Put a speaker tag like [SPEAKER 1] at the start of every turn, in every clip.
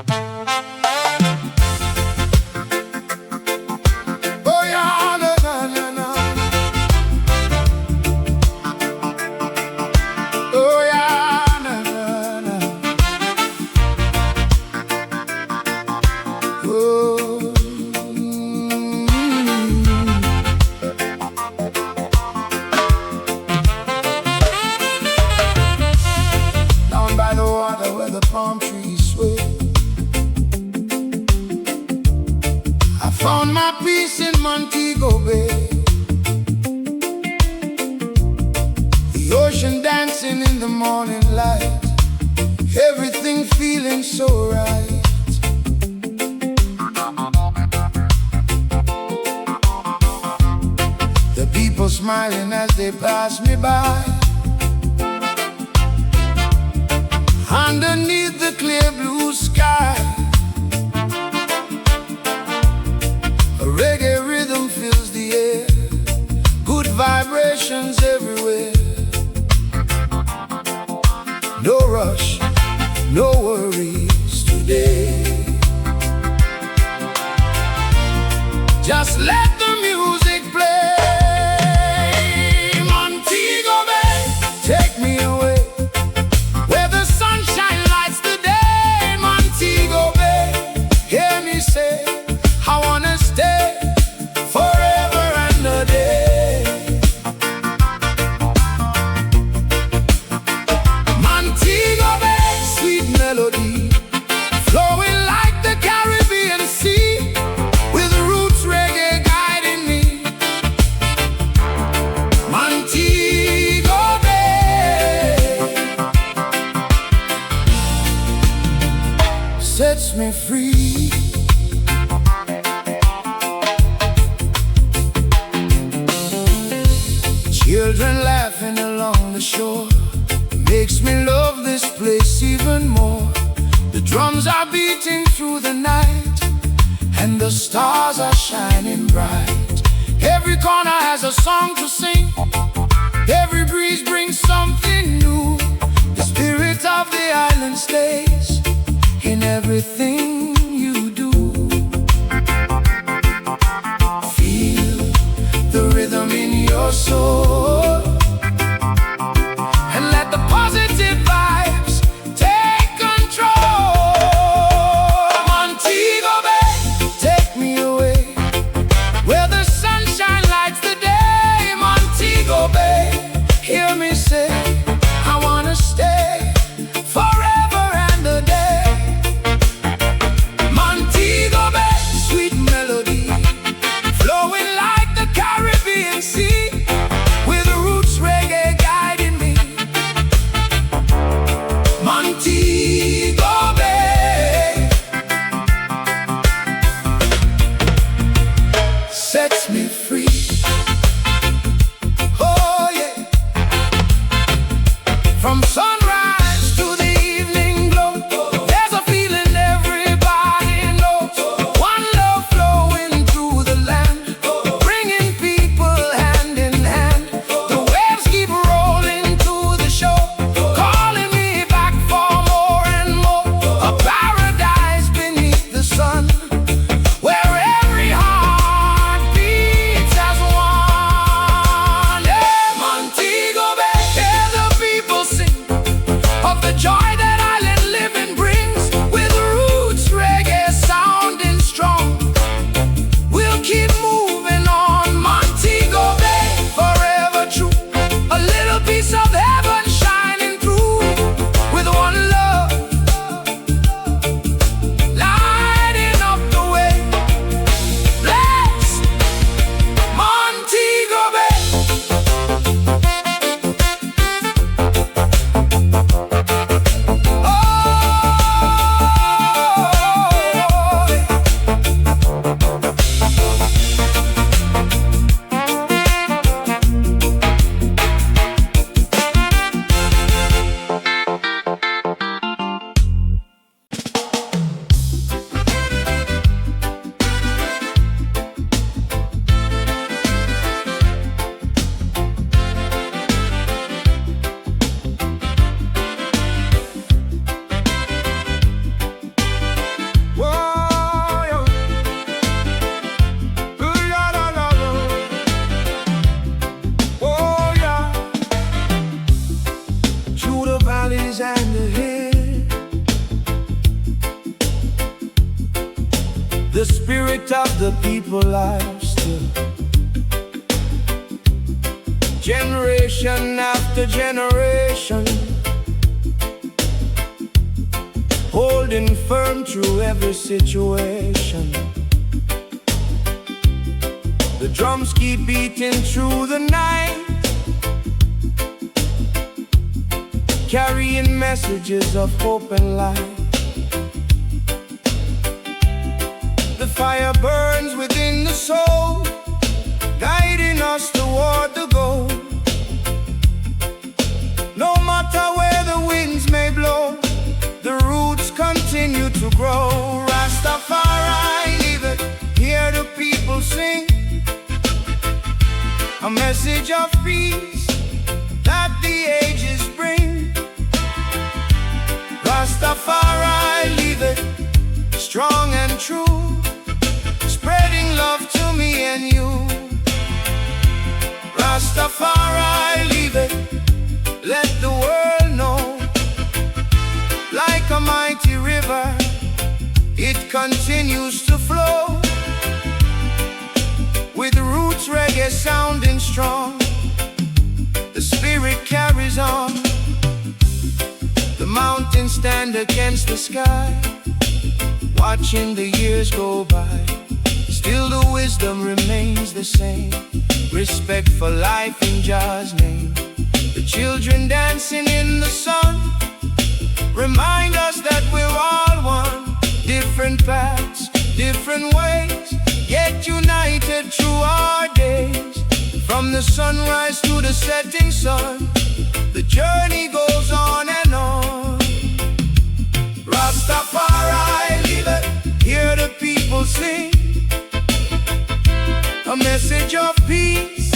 [SPEAKER 1] Oh yeah, na na na na. Oh yeah, na na na. Oh. Down by the water where the palm trees sway, I found my peace in Montego Bay. The ocean dancing in the morning light, everything feeling so right. The people smiling as they pass me by, underneath the clear blue sky. A reggae rhythm fills the air, good vibrations everywhere. No rush, no worries today. Just let the music play. Montego Bay, take me away where the sunshine lights the day. Montego Bay, hear me say, I wanna stay forever and a day. Montego Bay, sweet melody, flowing like the Caribbean Sea, with roots reggae guiding me. Montego Bay sets me free. Children laughing along the shore makes me love this place even more. The drums are beating through the night, and the stars are shining bright. Every corner has a song to sing, every breeze brings something new. The spirit of the island stays in everything you do. Feel the rhythm in your soul, and let the positive vibes take control. Montego Bay, take me away where the sunshine lights the day. Montego Bay, hear me say, I wanna stay forever and a day. Montego Bay, sweet melody, flowing like the Caribbean Sea, with spirit of the people lives still. Generation after generation, holding firm through every situation. The drums keep beating through the night, carrying messages of hope and light. The fire burns within the soul, guiding us toward the goal. No matter where the winds may blow, the roots continue to grow. Rastafari, live it, hear the people sing, a message of peace that the ages bring. Rastafari, live it, strong and true, spreading love to me and you. Rastafari, live it, let the world know. Like a mighty river, it continues to flow, with roots reggae sounding strong. The spirit carries on. The mountains stand against the sky, watching the years go by. Still the wisdom remains the same, respect for life in Jah's name. The children dancing in the sun remind us that we're all one. Different paths, different ways, yet united through our days. From the sunrise to the setting sun, the journey goes on and on. Rastafari, live it, hear the people sing, a message of peace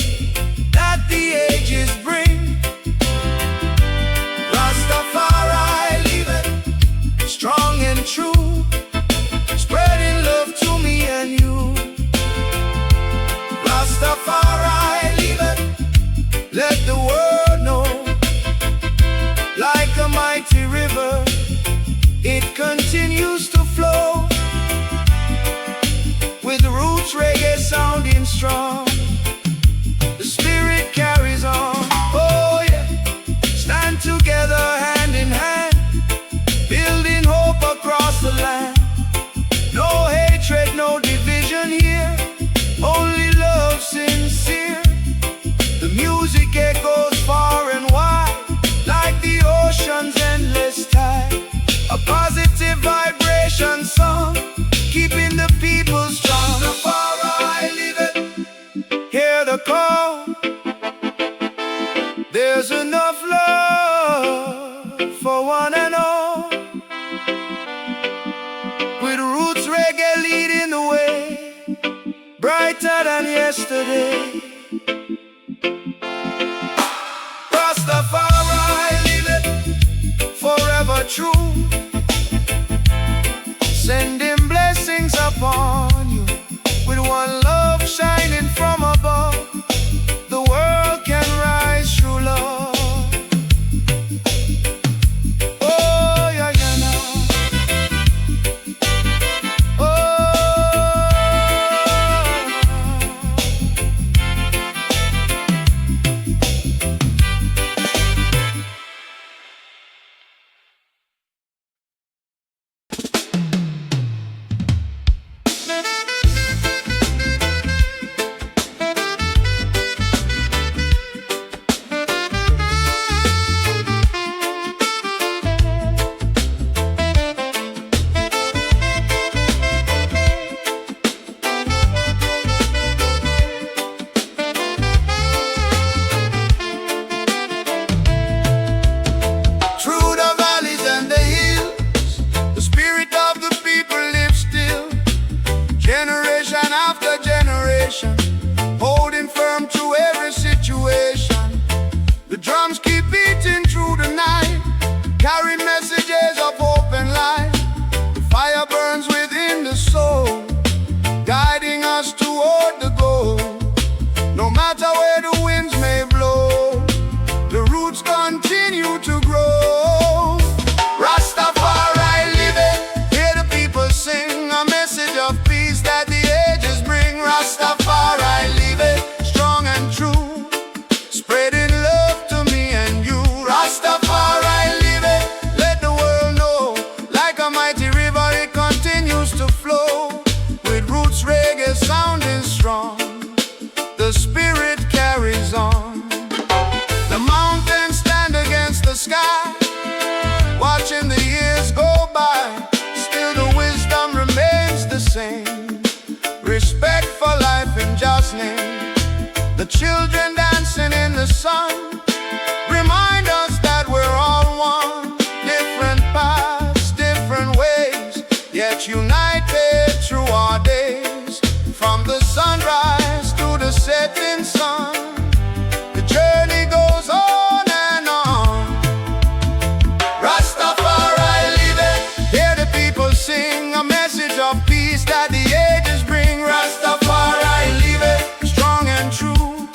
[SPEAKER 1] that the ages bring. Rastafari, live it, strong and true, spreading love to me and you. Rastafari, live it, let the world know. Like a mighty river, it continues to flow, with roots reggae sounding strong. The spirit carries on. Oh yeah, stand together hand in hand, building hope across the land. No hatred, no division here, only love sincere. The music echoes far and wide, like the ocean's endless tide. A positive vibration song, keeping the people strong. Rastafari, live it, hear the call. There's enough love for one and all, with roots reggae leading the way, brighter than yesterday. Rastafari, live it, forever true, sending blessings upon you, with one love shining from above. The world can rise through love. Oh, yeah, yeah, now. Oh. yet united through our days. From the sunrise to the setting sun, the journey goes on and on. Rastafari living, hear the people sing a message of peace that the ages bring. Rastafari living, strong and true,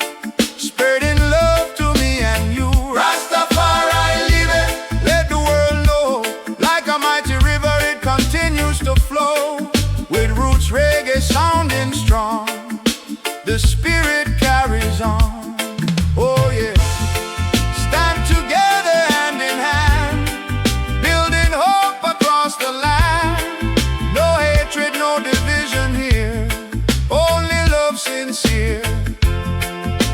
[SPEAKER 1] spreading love to me and you. Rastafari living, let the world know, like a mighty river it continues to flow, with roots reggae sounding strong, the spirit carries on. Oh yeah, stand together hand in hand, building hope across the land. No hatred, no division here, only love sincere.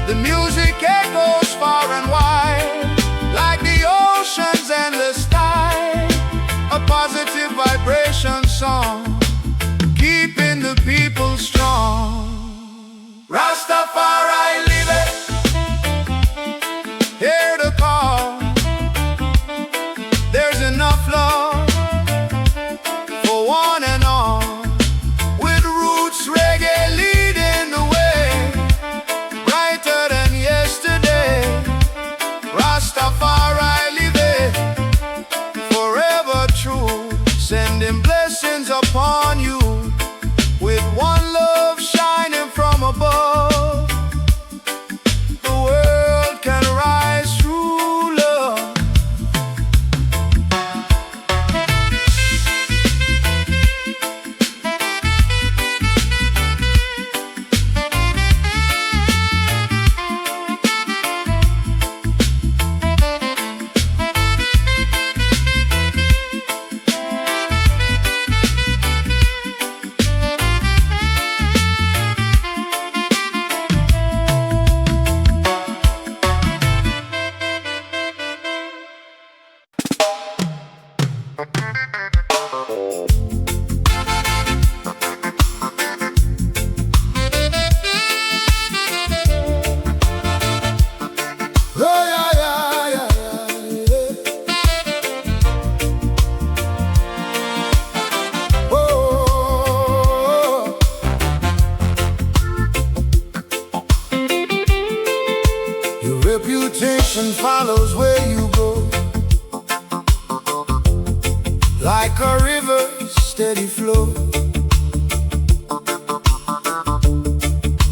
[SPEAKER 1] The music echoes far and wide, like the ocean's endless tide. A positive vibration song, keeping the people strong. Rastafari living, hear the call. There's enough love for one and all, with roots reggae leading the way, brighter than yesterday. Rastafari living, forever true, sending blessings upon you, with one love shining from above. The world can rise through love. Your reputation follows where you go, like a river's steady flow.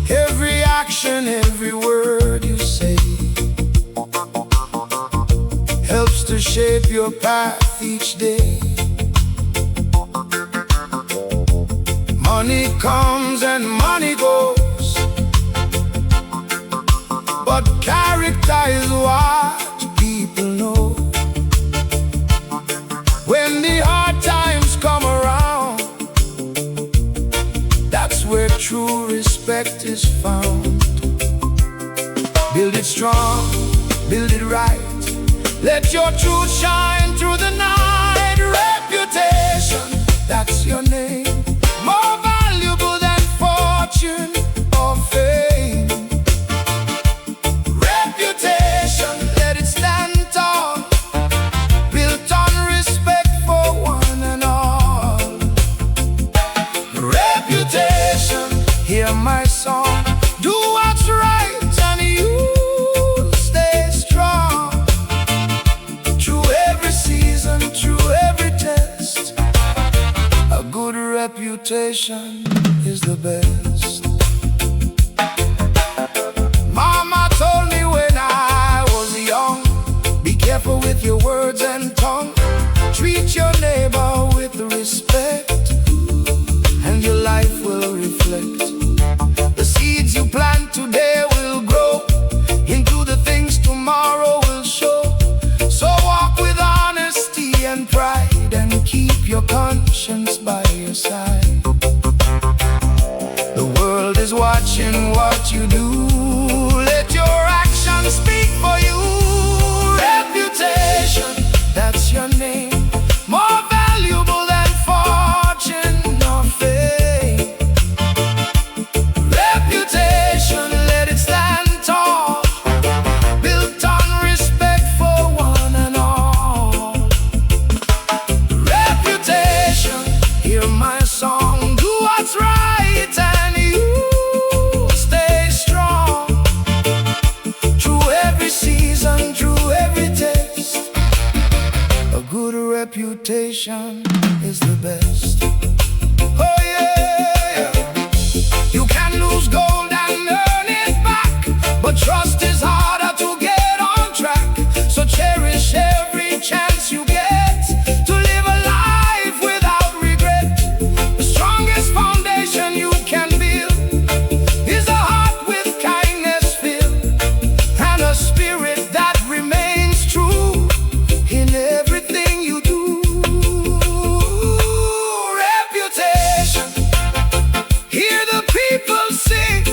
[SPEAKER 1] Every action, every word you say helps to shape your path each day. Money comes and money goes, but character is what people know. When the hard times come around, that's where true respect is found. Build it strong, build it right, let your truth shine through the night. Reputation, that's your name, more valuable than fortune or fame. Reputation, let it stand tall, built on respect for one and all. Reputation, hear my song, do what's right and you'll stay strong. Through every season, through every test, a good reputation is the best. Mama told me when I was young, be careful with your words and tongue. Treat your neighbor with respect, and your life will reflect. The seeds you plant today will grow into the things tomorrow will show. So walk with honesty and pride, and keep your conscience by your side. The world is watching what you do, let your actions speak for you. Reputation, that's your name, more valuable than fortune or fame. Reputation, let it stand tall, built on respect for one and all. Reputation, hear my reputation is the best. Oh yeah, you can lose gold and earn it back, but trust is harder to get on track. So cherish every chance you get to live a life without regret. The strongest foundation you can build is a heart with kindness filled, and a spirit that remains true in everything you do. Reputation, hear the people sing.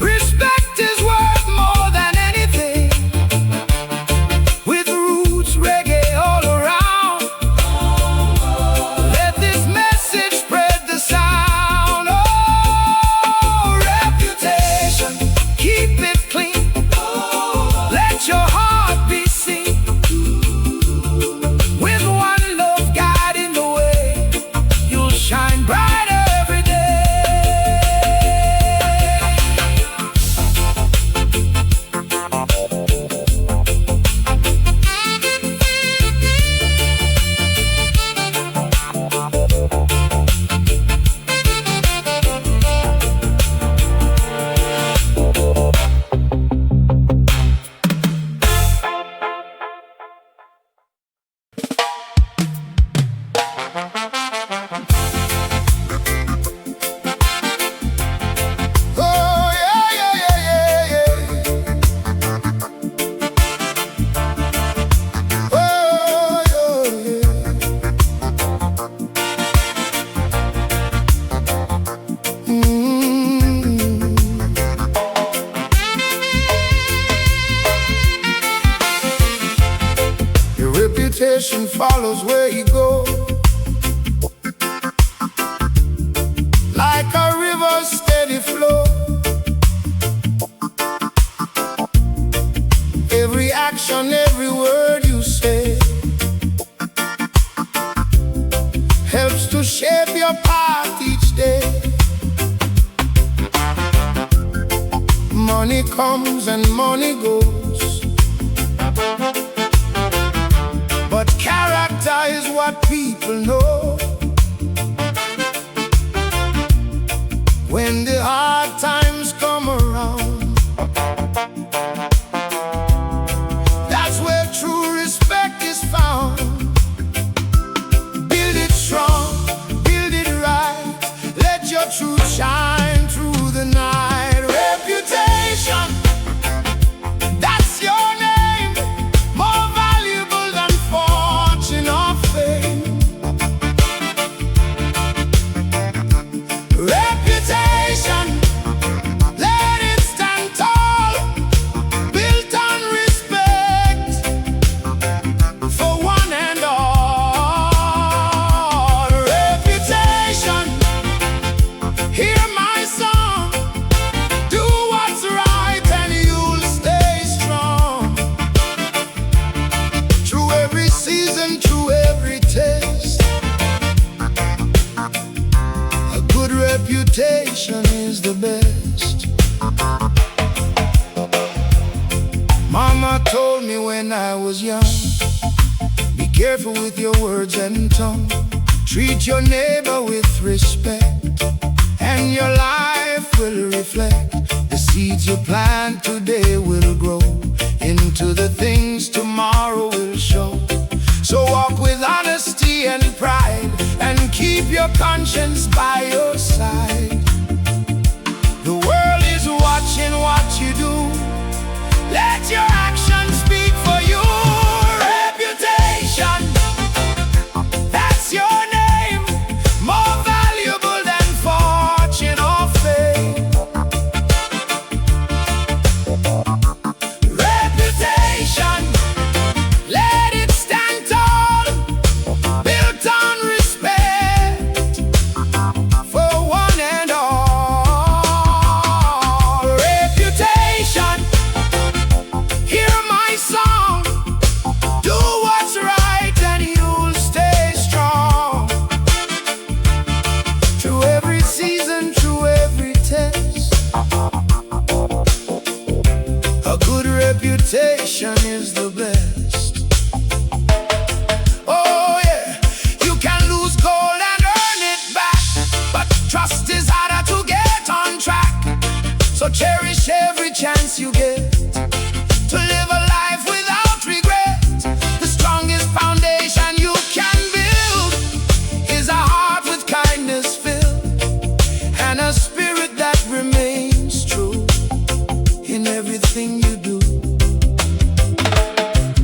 [SPEAKER 1] Respect is worth more than anything. With roots reggae all around, let this message spread the sound. Oh, reputation, keep it clean. Let your heart be seen. With one love guiding the way, you'll shine brighter every day. Oh yeah, yeah, yeah, yeah, yeah. Oh yeah, Your reputation follows where you go, like a river's steady flow. Every action, every word you say helps to shape your path each day. Money comes and money goes, but character is what people know. When the hard times come around, that's where true respect is found. Build it strong, build it right. Let your truth shine through the night. Reputation, that's your name, more valuable than fortune or fame. Reputation, let it stand tall, built on respect for one and all. Reputation, hear my song, do what's right and you'll stay strong. Through every season, through every taste, a good reputation is the best. Mama told me when I was young, be careful with your words and tongue. Treat your neighbor with respect, and your life will reflect. The seeds you plant today will grow into the things tomorrow will show. So walk with honesty and pride, and keep your conscience by your side. The world is watching what you do. Let your actions speak for you. Reputation, that's your name, more valuable than fortune or fame. Reputation, let it stand tall, built on respect for one and all. Reputation, hear cherish every chance you get to live a life without regret. The strongest foundation you can build is a heart with kindness filled, and a spirit that remains true in everything you do.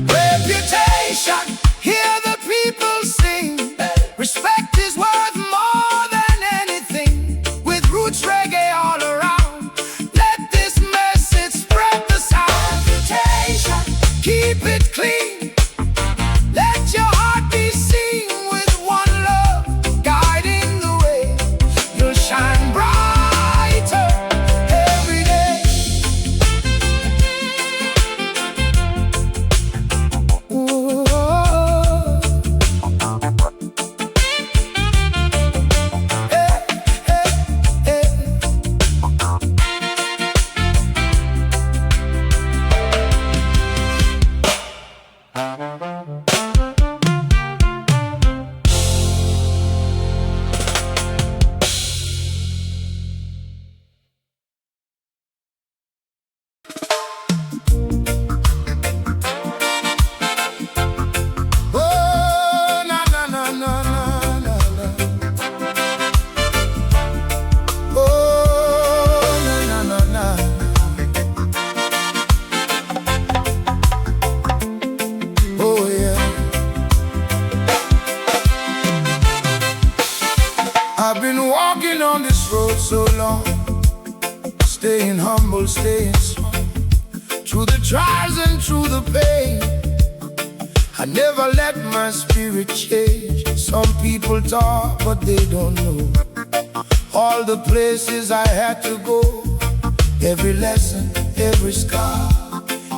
[SPEAKER 1] Reputation, hear the people sing. Respect is worth more than anything. With roots reggae all around, let this message spread the sound. Reputation, keep it clean. Let your heart be seen with one love guiding the way. You'll shine brighter every day. Ooh. I've been walking on this road so long, staying humble, staying strong, through the trials and through the pain. I never let my spirit change. Some people talk, but they don't know all the places I had to go. Every lesson, every scar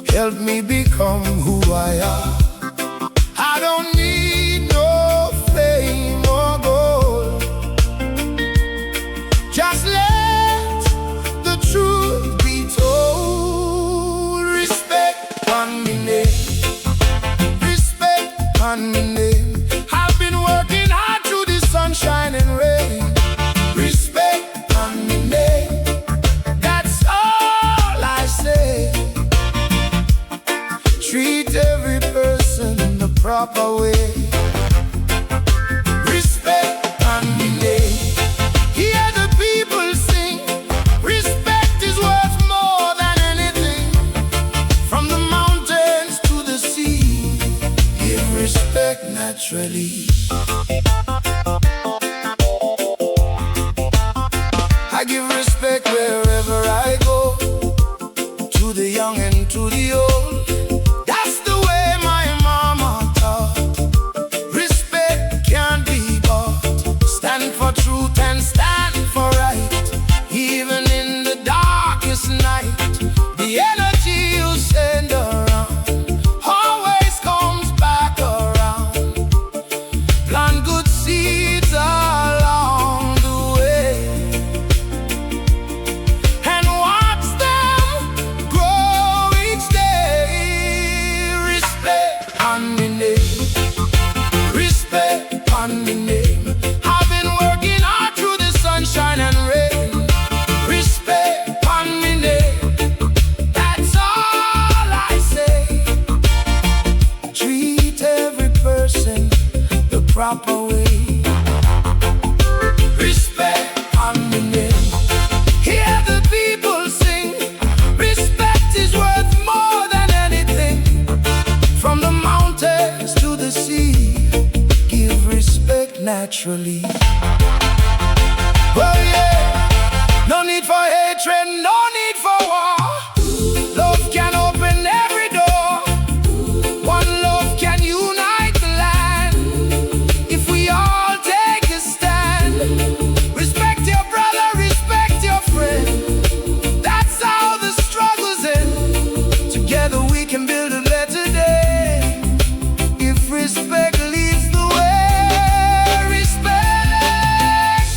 [SPEAKER 1] helped me become who I am. I don't need no fame or gold. Just let the truth be told. Respect on me name, respect on me name. I've been working hard through the sunshine and rain. Respect on me name, that's all I say. Treat every person the proper way. Respect on me name. Hear the people sing. Respect is worth more than anything. From the mountains to the sea, give respect naturally. I give respect wherever I go, to the young and to the old. That's the way my mama taught. Respect can't be bought. Stand for truth and stand for right. Even in the darkest night, the energy you send around always comes back around. Plant good seeds along the way and watch them grow each day. Respect on me name, respect on me name. I've been working hard through the sunshine and rain. Respect on me name, that's all I say. Treat every person the proper way. Respect on me name. Hear the people sing. Respect is worth more than anything. From the mountains to the sea, give respect naturally. Oh yeah, no need for hatred, no need for war. Love can open every door. One love can unite the land. If we all take a stand, respect your brother, respect your friend. That's how the struggle's end. Together we can build a better day. If respect leads the way, respect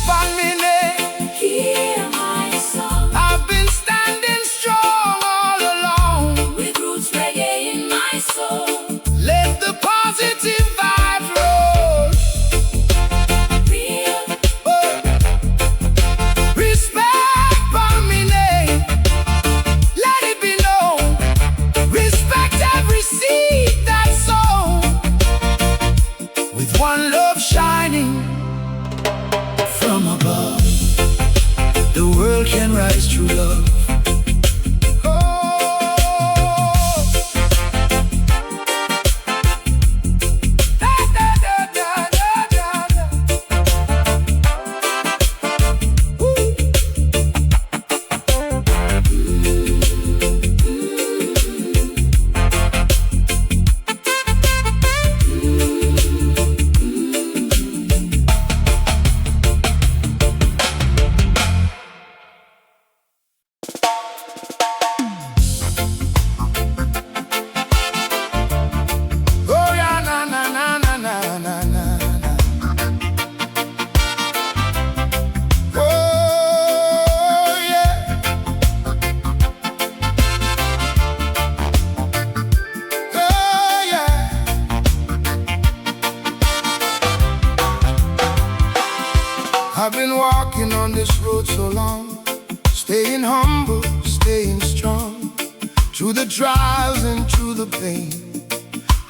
[SPEAKER 1] on me name.
[SPEAKER 2] Hear my song.
[SPEAKER 1] I've been standing strong. can rise through love. I've been walking on this road so long, staying humble, staying strong, through the trials and through the pain.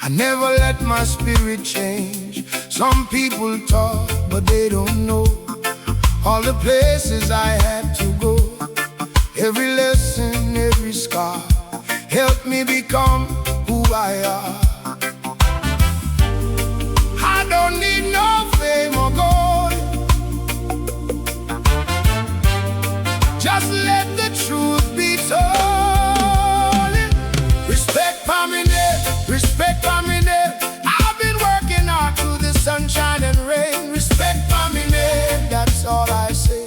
[SPEAKER 1] I never let my spirit change. Some people talk, but they don't know all the places I had to go. Every lesson, every scar helped me become who I are. I don't need no fame or gold, just let the truth be told. Respect for me there, respect for me there. I've been working hard through the sunshine and rain. Respect for me there, that's all I say.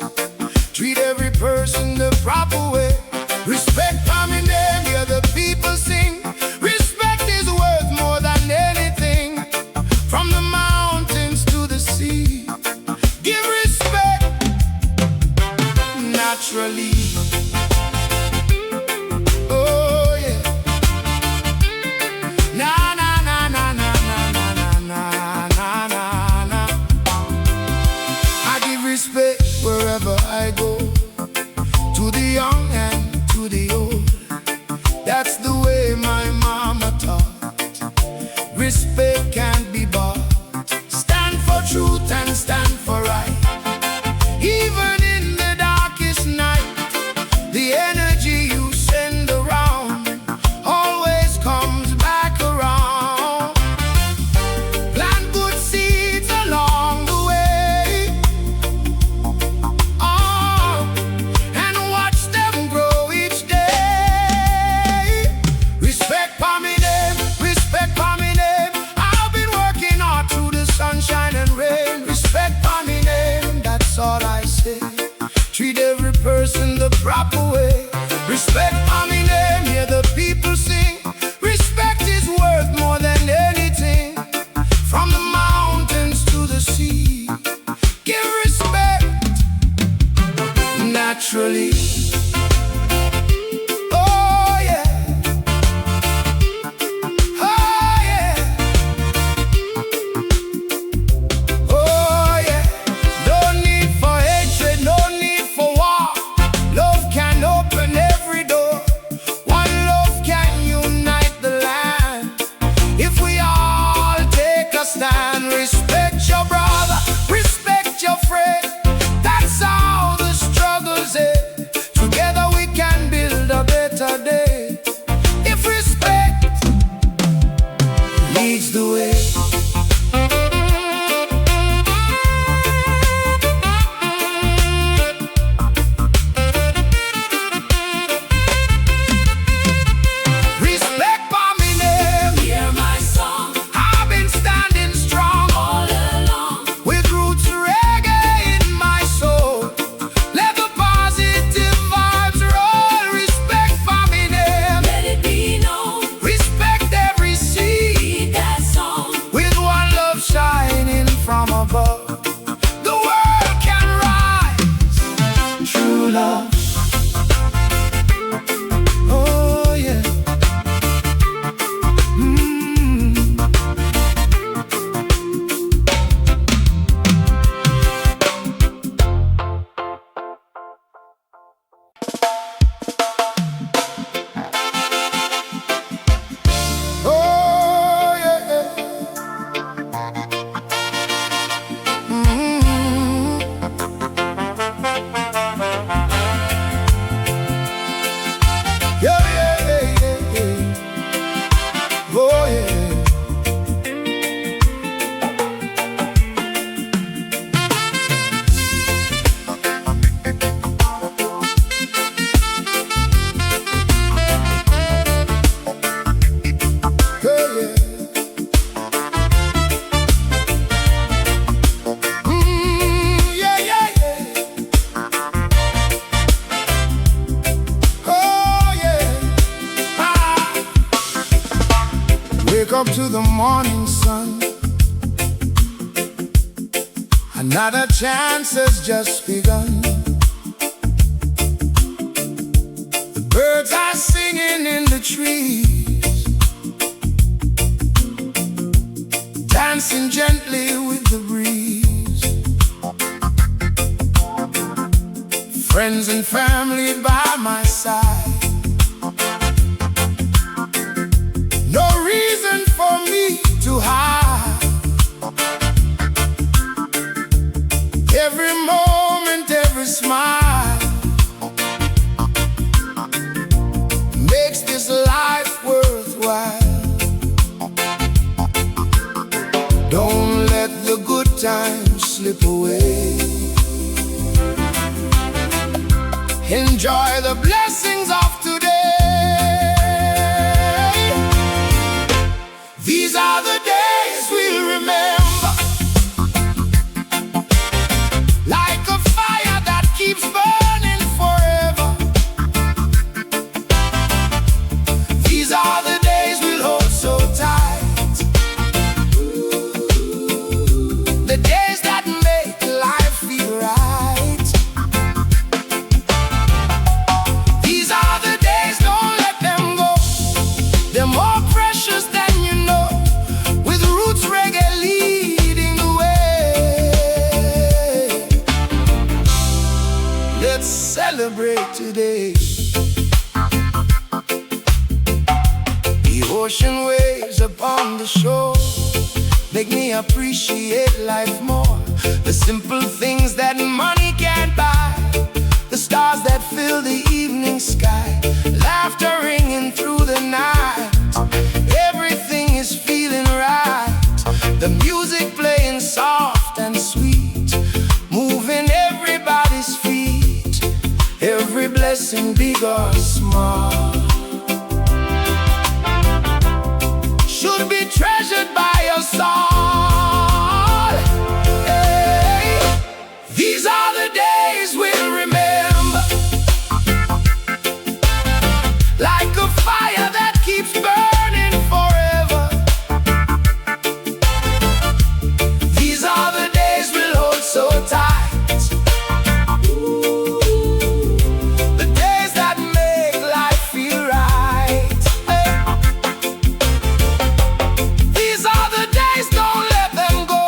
[SPEAKER 1] Treat every person the proper way. Respect for me there, hear the people sing. Respect is worth more than anything, from the mountains to the sea. Give respect naturally. Oh yeah. Na na na na na na na na na na na. I give respect wherever I go, to the young and to the old. That's the way my mama taught. Respect can't be bought. Stand for truth and stand for right. Even in the darkest night, the energy you send around always comes back around. Plant good seeds along the way, and watch them grow each day. Respect for me name, respect for me name. I've been working hard through the sunshine and rain. Respect for me name, that's all I say. Treat every person the proper way. Respect for me name, hear the people sing. Respect is worth more than anything, from the mountains to the sea. Give respect naturally. Oh yeah. Oh yeah. Oh yeah. No need for hatred, no need for war. Love can open every door. One love can unite the land. If we all take a stand, respect your brother, respect your friend. That's how the struggle's end. morning sun. Another chance has just begun. The birds are singing in the trees, dancing gently with the breeze. Friends and family by my side. No reason for me to hide. Every moment, every smile makes this life worthwhile. Don't let the good times slip away. Enjoy the blessings of today. These are the days we'll remember, like a fire that keeps burning forever. These are the days we'll hold so tight, the days that make life feel right. These are the days, don't let them go. They're more precious than you know, with roots reggae leading the way. Let's celebrate today. The ocean waves upon the shore make me appreciate life more. The simple things that money can't buy, the stars that fill the evening sky, laughter ringing through the night. Everything is feeling right. The music playing soft and sweet, moving everybody's feet. Every blessing, big or small, should be treasured by us all. Hey, these are the days we'll remember, like a fire that keeps burning forever. These are the days we'll hold so tight, the days that make life feel right. Hey. These are the days, don't let them go.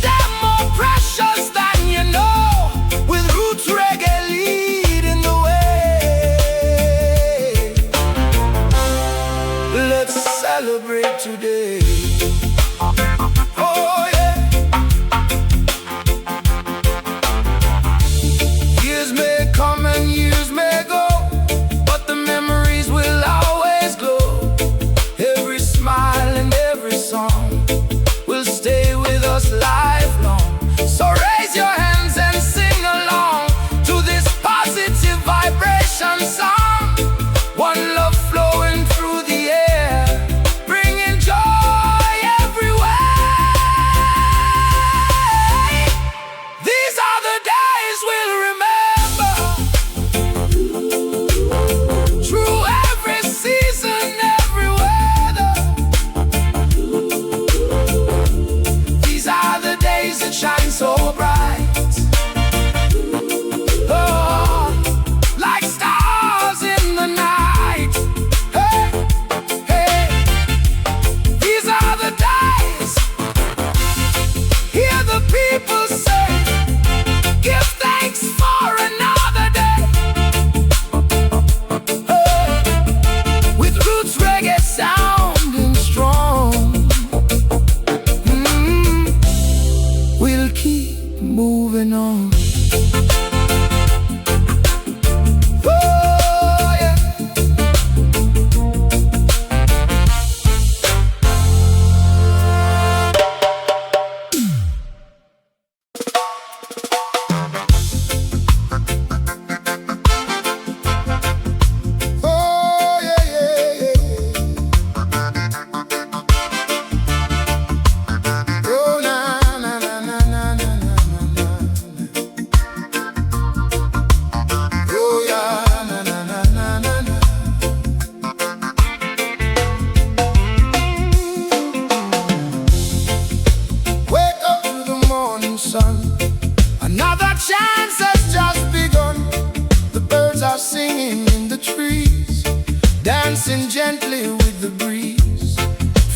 [SPEAKER 1] They're more precious than you know, with roots reggae leading the way. Let's celebrate today. Oh yeah. Years may come and years may go, but the memories will always glow. Every smile and every song will stay with us lifelong. So raise your hands and sing along to this positive vibration song. One love flowing through the air, bringing joy everywhere. These are the days we'll remember, through every season, every weather. These are the days that shine so bright, oh, like stars in the night. Hey, hey, these are the days. Hear the people say, give thanks for another day. Hey, with roots reggae sounding strong, we'll keep moving on. Oh yeah. Oh yeah, yeah, yeah. Oh na na na na na na na na. Another chance has just begun. The birds are singing in the trees, dancing gently with the breeze.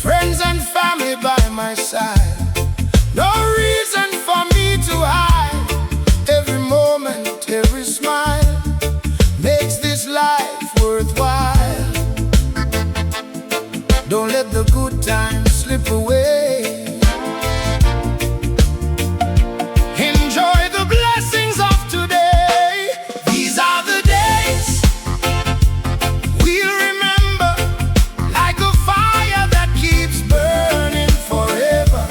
[SPEAKER 1] Friends and family by my side, no reason for me to hide. Every moment, every smile makes this life worthwhile. Don't let the good times slip away. Enjoy the blessings of today. These are the days we'll remember, like a fire that keeps burning forever.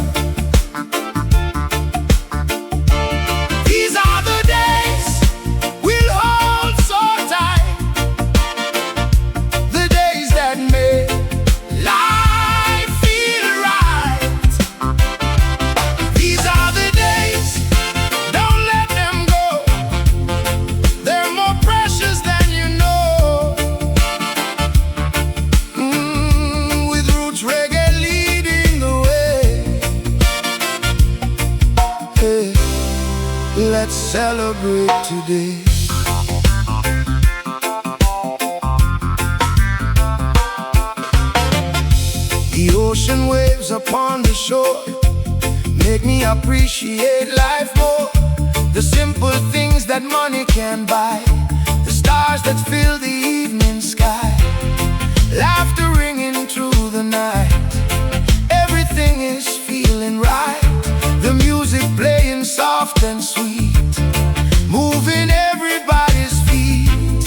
[SPEAKER 1] These are the days we'll hold so tight, the days that make life feel right. These are the days, don't let them go. They're more precious than you know. With roots reggae leading the way. Hey, let's celebrate today. The ocean waves upon the shore make me appreciate life more. The simple things that money can buy, the stars that fill the evening sky, laughter ringing through the night. Everything is feeling right. The music playing soft and sweet, moving everybody's feet.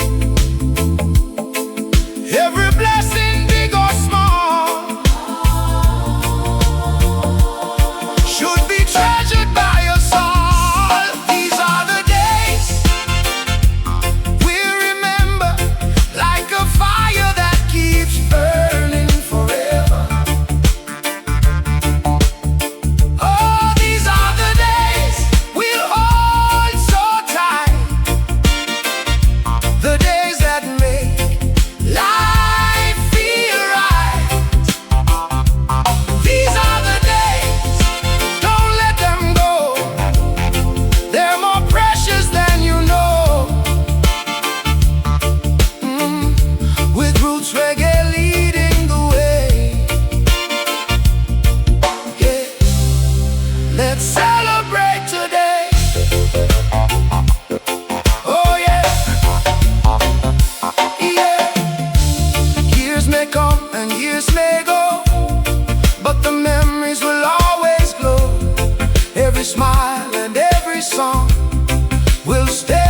[SPEAKER 1] Every blessing, big or small, should be treasured by us all. These are the days we'll remember, like a fire that keeps burning forever. Oh, these are the days we'll hold so tight, the days that make life feel right. These are the days, don't let them go. They're more precious than you know. With roots reggae leading the way. Yeah, let's celebrate today. Oh yeah, yeah. Years may come and years may go, but the memories will always glow. Every smile and every song will stay